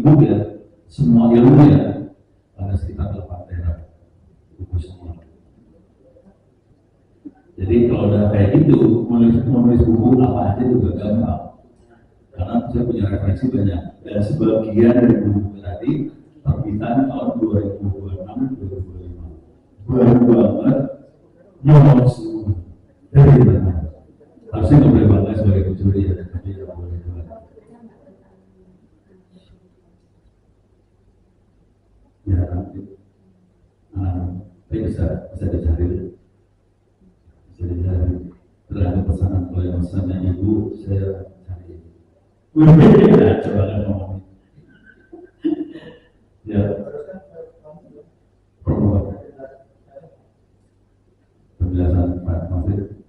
Facebook ya, semua ilmu ya, ada sekitar 8 tera buku semua. Jadi kalau udah kayak gitu, menulis buku apa aja juga gampang. Karena saya punya referensi banyak. Dan sebagian dari buku tadi terbitan tahun 2026-2025. Baru banget, nyolong semua. Dari mana? Harusnya nggak boleh bangga sebagai pencuri ya, tapi nggak boleh juga. Ya, nanti bisa dicari. Terhadap pesanan oleh pesannya ibu, saya cari. Ya, coba kan ngomongin. Ya, promo penjelasan Pak Maksud.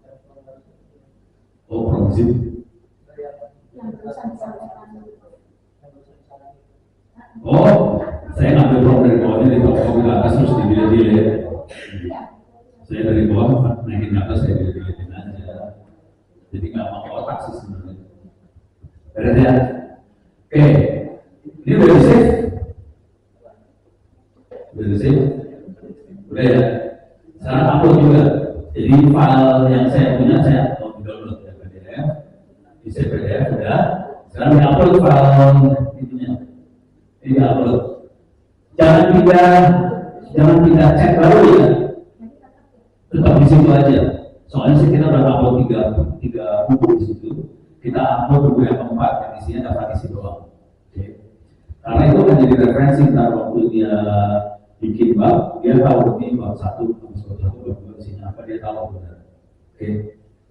Oh, promzip. Oh, saya ngambil prom dari bawahnya di toko ke atas terus dipilih-pilih. Saya dari bawah naikin ke atas, saya pilih-pilihin aja. Jadi nggak mau otak sih sebenarnya. Beres ya? Oke, ini udah di save? Udah di save? Udah ya? Sekarang upload juga. Jadi file yang saya punya, saya mau download ya PDF. Di save PDF udah. Sekarang di upload file itunya. Ini di upload. Jangan pindah chat baru ya. Tetap di situ aja. Soalnya sih kita udah upload tiga buku di situ. Kita upload buku yang keempat yang isinya dapat isi doang. Oke. Karena itu akan jadi referensi ntar waktu dia bikin bab, dia tahu ini bab 1, bab 2 isinya apa, dia tahu benar. Oke.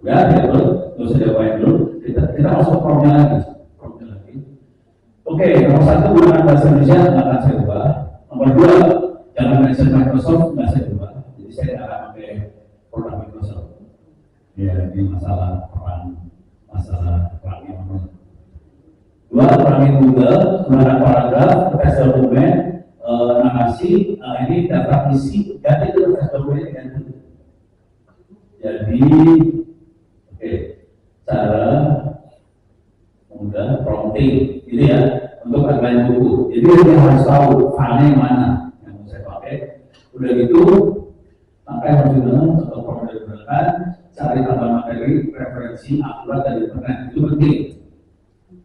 Udah, ya terus usah diapain dulu. Kita masuk promnya lagi. Oke, nomor 1 gunakan bahasa Indonesia nggak akan saya ubah. Nomor 2 jangan mention Microsoft nggak saya ubah. Jadi saya nggak akan pakai produk Microsoft. Ya, ini masalah perangnya. 2, perangin Google, gunakan paragraf, teks dokumen, narasi, ini data isi, ganti itu teks dokumen ganti. Jadi, oke, cara mudah prompting, ini ya untuk outline buku. Jadi dia harus tahu filenya yang mana yang mau saya pakai. Udah gitu, pakai original atau prompt yang digunakan. Cari tambahan materi, referensi, akurat dari internet, itu penting.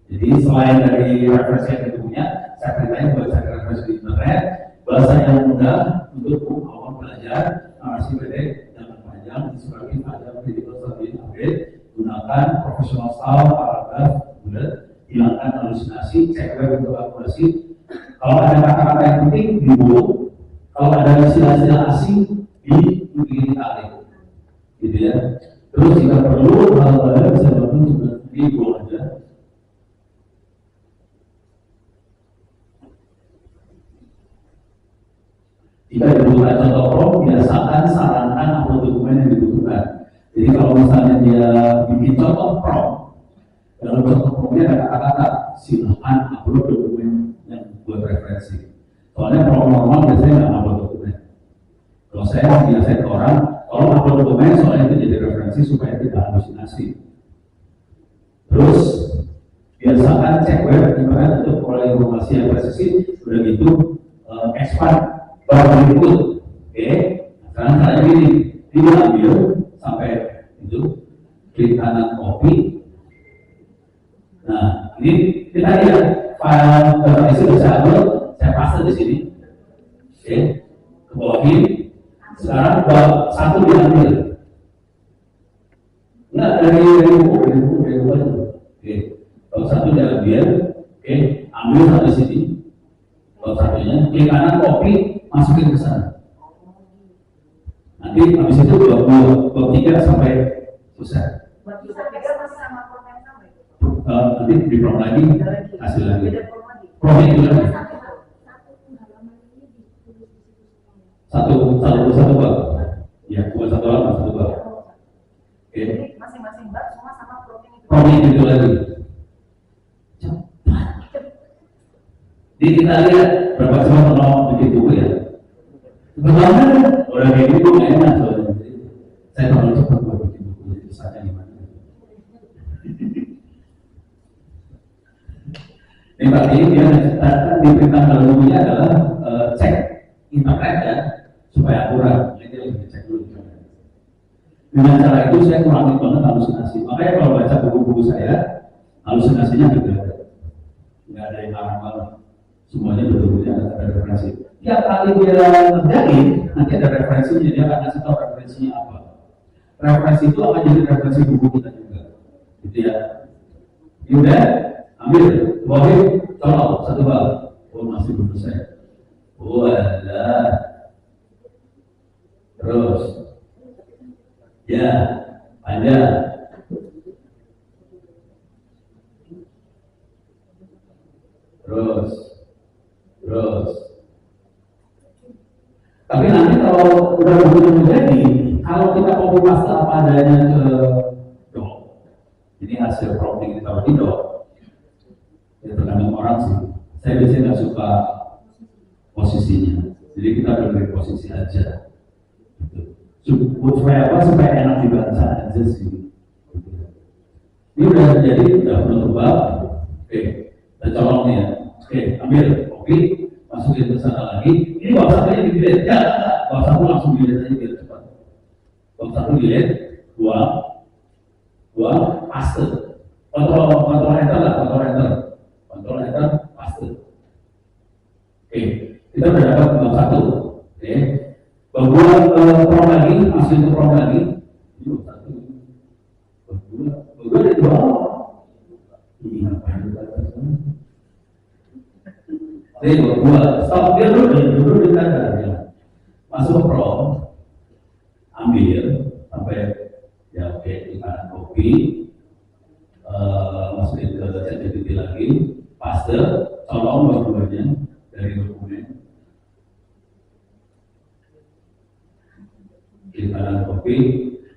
Jadi selain dari referensi yang kita punya, saya perintahkan buat cari referensi di internet, bahasa yang mudah untuk awal belajar, narasi pendek, jangan panjang, inspiratif, ada critical study update, gunakan professional style, paragraf, bullet, hilangkan halusinasi, cek web untuk akurasi. Kalau ada kata-kata yang penting, dibuang. Kalau ada istilah-istilah asing, dibikin tarik. Gitu ya. Terus jika perlu hal-hal bisa dibantu juga dibuang aja. Jika dibutuhkan contoh prompt, biasakan sarankan upload dokumen yang dibutuhkan. Jadi kalau misalnya dia bikin contoh prompt, dalam contoh promptnya ada kata-kata, silakan upload dokumen yang buat referensi. Soalnya prompt normal biasanya nggak upload dokumen. Kalau saya biasanya ke orang, kalau upload dokumen soalnya itu jadi referensi supaya tidak halusinasi. Terus biasakan cek web internet untuk peroleh informasi yang presisi. Udah gitu expand baru berikut. Oke, sekarang saya gini, dia ambil sampai itu klik kanan copy. Nah ini kita lihat file referensi sudah saya upload, saya paste di sini. Oke, ke bawahin. Sekarang bab 1 diambil. Enggak dari buku. Oke, bab 1 diambil. Oke, ambil satu sini. Bab 1-nya, klik kanan copy, masukin ke sana. Nanti habis itu bab 3 sampai selesai. Bab 3 masih sama prompt yang sama itu. Nanti di prompt lagi, hasil lagi. Prompt itu lagi. Satu bab, ya bukan satu halaman, satu bab. Oke. Jadi masing-masing bab semua sama prompt itu. Prompt itu lagi. Cepat. Jadi kita lihat berapa cepat orang bikin buku ya. Sebenarnya orang kayak gitu nggak enak soalnya. Saya terlalu cepat buat bikin buku, jadi pesannya gimana? Ini pagi dia diberitakan kalau bukunya adalah cek internet ya supaya akurat. Jadi dia lebih cek dulu. Dengan cara itu saya kurangi banget halusinasi. Makanya kalau baca buku-buku saya, halusinasinya nggak ada yang larang banget. Semuanya betul-betul ada referensi. Tiap kali dia ngerjain, nanti ada referensinya. Dia akan kasih tahu referensinya apa. Referensi itu akan jadi referensi buku kita juga. Gitu ya. Yaudah, ambil. Wahid, colok satu bal. Oh masih belum selesai. Oh ada. Terus. Ya, panjang. Terus. Tapi nanti kalau udah begitu menjadi, kalau kita copy paste apa adanya ke doc, ini hasil prompting kita di doc, ya tergantung orang sih. Saya biasanya nggak suka posisinya, jadi kita beri posisi aja. Supaya apa? Supaya enak dibaca aja sih. Ini udah jadi, udah penutup bab. Oke, kita colok nih ya. Oke, ambil kopi, masukin ke sana lagi. Ini bab satunya dilihat, ya, bab satu langsung dilihat aja biar cepat. Bab satu dilihat, buang, paste. Kontrol enter lah, kontrol enter, paste. Oke, kita udah dapat bab satu. Oke. Bahwa prom lagi, hasil itu prom lagi, ini satu, bahwa ada dua, ini ngapain kita sana? Jadi bahwa stop dia dulu di tanda, masuk prom, ambil sampai ya oke di kanan kopi, masukin ke ChatGPT lagi, paste, colong dua-duanya dari dokumen. Di kanan kopi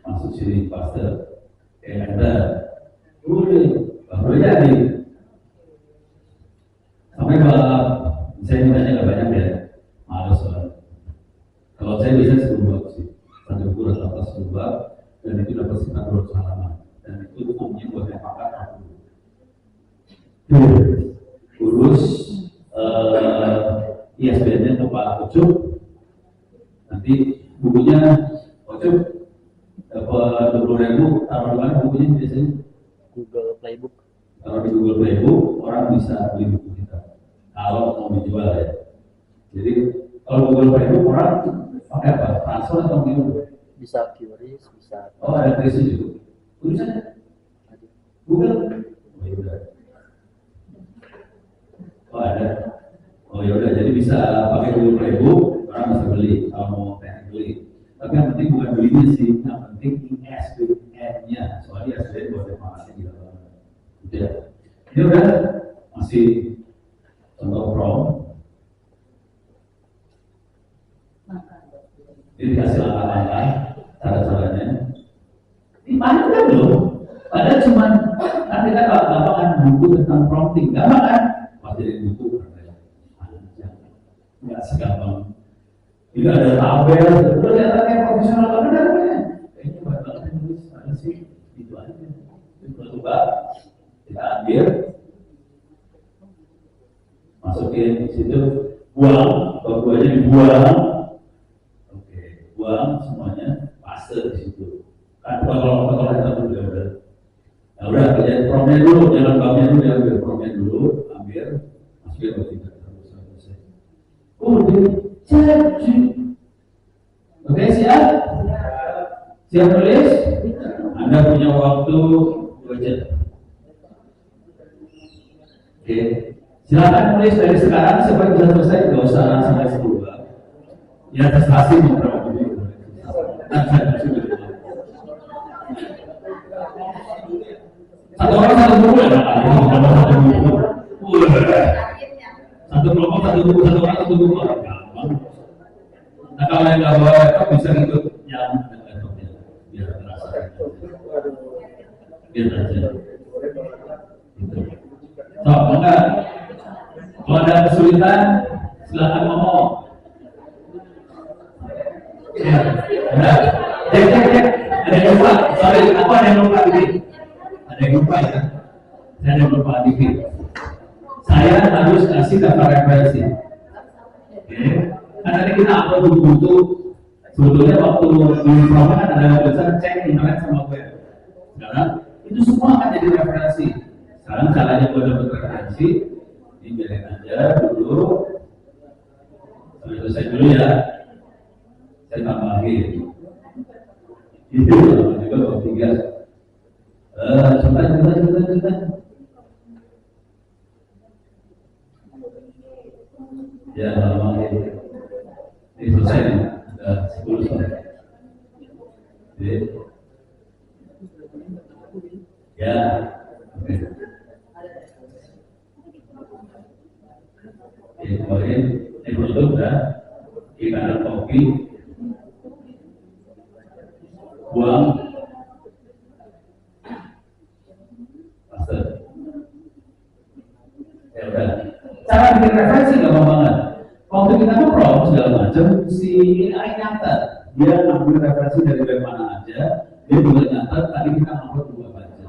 masuk sini paste enter baru jadi sampai saya mintanya nggak banyak ya, males banget. Kalau saya bisa 10 bab sih, 1 buku atau 10 bab, dan itu dapat sekitar 200 halaman, dan itu umumnya buat yang pakar aku urus ISBN-nya ke Pak Ucup, nanti bukunya Ucup dapat 20.000, taruh di mana bukunya biasanya? Google Playbook. Kalau di Google Playbook orang bisa beli buku kita kalau mau dijual ya. Jadi kalau Google Playbook orang pakai apa? Transfer atau gimana? Bisa QRIS, bisa. Oh ada QRIS juga. Tulisannya Google. Oh yaudah. Oh ada. Oh yaudah. Jadi bisa pakai Google Playbook, orang bisa beli kalau mau teknik beli. Tapi yang penting bukan belinya sih, yang penting ISBN-nya. Soalnya ISBN buat informasi di dalam. Gitu ya. Ini udah masih contoh prom. Ini dikasih langkah-langkah cara-caranya. Ini paling kan loh. Padahal cuma nanti kan gampang buku tentang prompting, gampang kan? Pas jadi buku nggak segampang. Tidak ada tabel, udah lihat profesional banget namanya. Kayaknya banyak nulis ada sih, itu aja. Itu coba kita ambil, masukin di situ, buang, buahnya dibuang. Oke, buang semuanya, paste di situ. Kan kalau kita udah. Nah udah kerjain promnya dulu, jangan babnya dulu, diambil promnya dulu, ambil, masukin ke kita terus selesai. Udah jadi. Oke siap? Siap nulis? Anda punya waktu 2 jam. Oke, silakan nulis dari sekarang sampai bisa selesai, nggak usah sampai 10 bab. Ya terserah sih mau berapa dulu. Satu orang satu buku ya, satu buku. Satu kelompok satu buku, satu orang satu buku. Gampang. Nah kalau yang nggak bawa laptop bisa ikut yang laptopnya, biar terasa. Biar aja. So, enggak. Kalau ada kesulitan, silakan ngomong. Ya, enggak. Cek. Ada yang lupa. Sorry, apa ada yang lupa ini? Ada yang lupa ya? Saya ada yang lupa dikit. saya harus kasih daftar referensi. Oke, karena tadi kita upload buku, sebetulnya waktu di program kan ada tulisan cek internet sama web. Sekarang itu semua akan jadi referensi. Sekarang caranya buat dapat referensi, ini biarin aja dulu. Sampai selesai dulu ya. Saya tambahin. Itu juga ketiga. Cepat. Ya, ini selesai nih. Sudah 10 selesai. Oke. Ya. Oke. Kemarin ini produk ya. Kita ada kopi. Buang. Master. Ya udah. Cara bikin referensi gampang banget. Waktu kita nge-prompt segala macam, si AI nyatet. Dia ambil referensi dari web mana aja, dia juga nyatet tadi kita upload dua baca.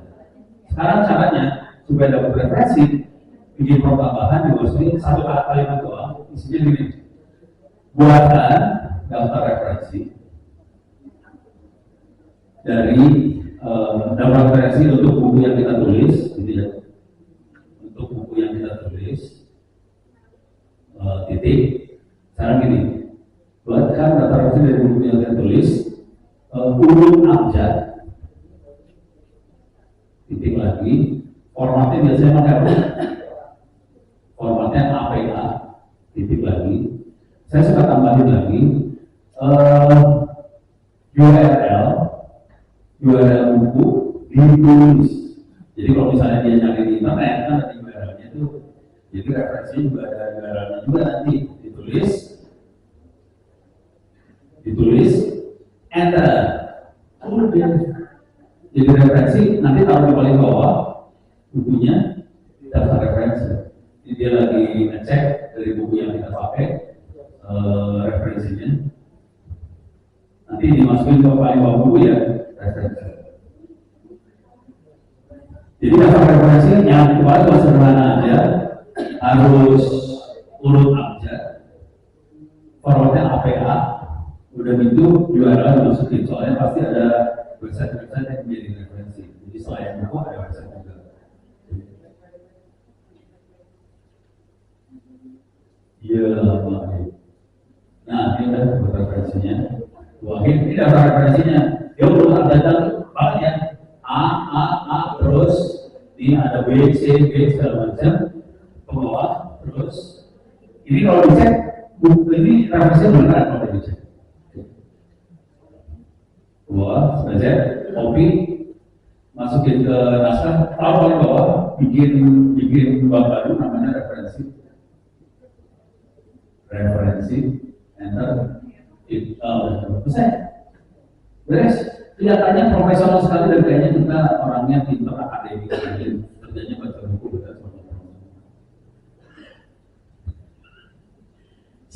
Sekarang caranya supaya dapat referensi, bikin prompt tambahan di bawah sini satu kalimat doang, isinya gini. Buatkan daftar referensi dari daftar referensi untuk buku yang kita tulis, gitu ya. Untuk buku yang kita tulis. Titik. Sekarang gini, buatkan daftar referensi dari buku yang saya tulis, urut abjad, titik lagi, formatnya biasanya pakai apa? Formatnya APA, titik lagi. Saya suka tambahin lagi URL buku ditulis. Jadi kalau misalnya dia nyari di internet kan ada URL-nya itu. Jadi referensi juga ada URL-nya juga nanti ditulis, enter. Kemudian jadi referensi nanti taruh di paling bawah bukunya daftar referensi. Jadi dia lagi ngecek dari buku yang kita pakai referensinya. Nanti dimasukin ke paling bawah buku ya referensi. Jadi daftar referensi yang kemarin cuma sederhana aja. Harus urut abjad, formatnya APA, udah gitu URL dimasukin, soalnya pasti ada website-website yang menjadi referensi. Jadi selain buku ada website juga. Iya, nah ini udah referensinya. Wah, ini daftar referensinya. Ya urut abjad banyak A terus ini ada B, C, segala macam. Ke bawah, terus ini kalau dicek buku ini referensinya benar kalau dicek. Bawah, saja kopi, masukin ke naskah, taruh paling bawah, bikin bab baru namanya referensi, enter, selesai, beres. Kelihatannya profesional sekali dan kayaknya kita orangnya pintar akademik, kerjanya baca buku betul.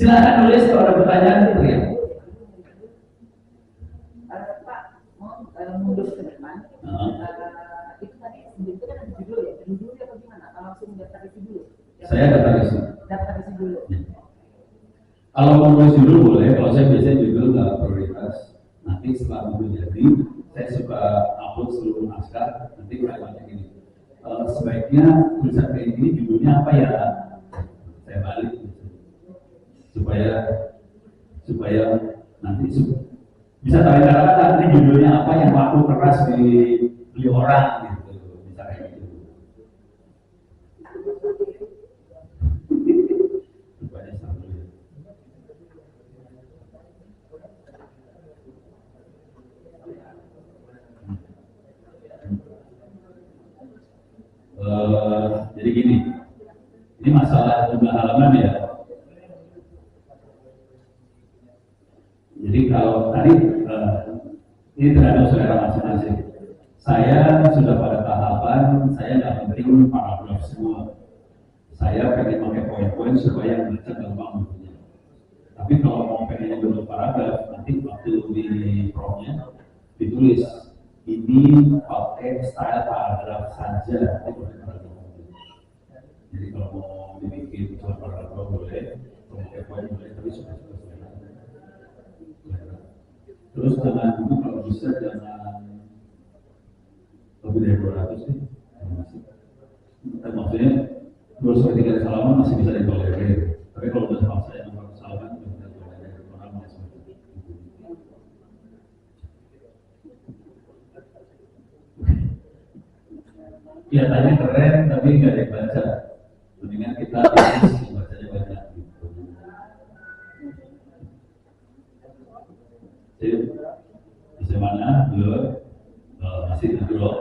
Silakan nulis kalau ada pertanyaan itu ya. Pak, mau mundur ke depan. Itu tadi itu kan ada judul ya, judulnya atau gimana? Langsung daftar isi dulu. Saya daftar isi. Daftar isi dulu. Kalau mau nulis judul boleh, kalau saya biasanya judul nggak prioritas. Nanti setelah judul jadi, saya suka upload seluruh naskah. Nanti kalimatnya gini. Sebaiknya tulisan kayak gini judulnya apa ya? Saya balik. supaya nanti bisa tahu kata-kata ini judulnya apa yang laku keras di orang gitu, bisa kayak gitu. Supaya satu ya. Jadi gini, ini masalah jumlah halaman ya. Jadi kalau tadi ini terhadap selera masing-masing. Saya sudah pada tahapan saya nggak penting paragraf semua. Saya pengen pakai poin-poin supaya baca gampang bukunya. Tapi kalau mau pengen bentuk paragraf, nanti waktu di promnya ditulis ini pakai style paragraf saja. Jadi kalau mau dibikin para boleh, mau kepoin boleh, tapi suka-suka selera. Terus jangan buku kalau bisa jangan lebih dari 200 sih. Masih. Maksudnya 200 kali salaman masih bisa ditolerir. Tapi kalau udah paksa yang 400 salaman itu tidak ditolerir. Orang masih kelihatannya keren tapi nggak ada yang baca. Mendingan kita bacanya banyak gitu. Jadi bisa mana dulu masih dulu.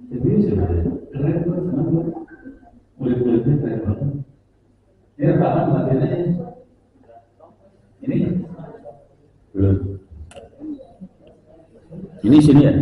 Jadi sebenarnya keren tuh senang tuh. Kulit-kulitnya keren banget. Ini rekaman bagiannya ini belum. Ini sini ya.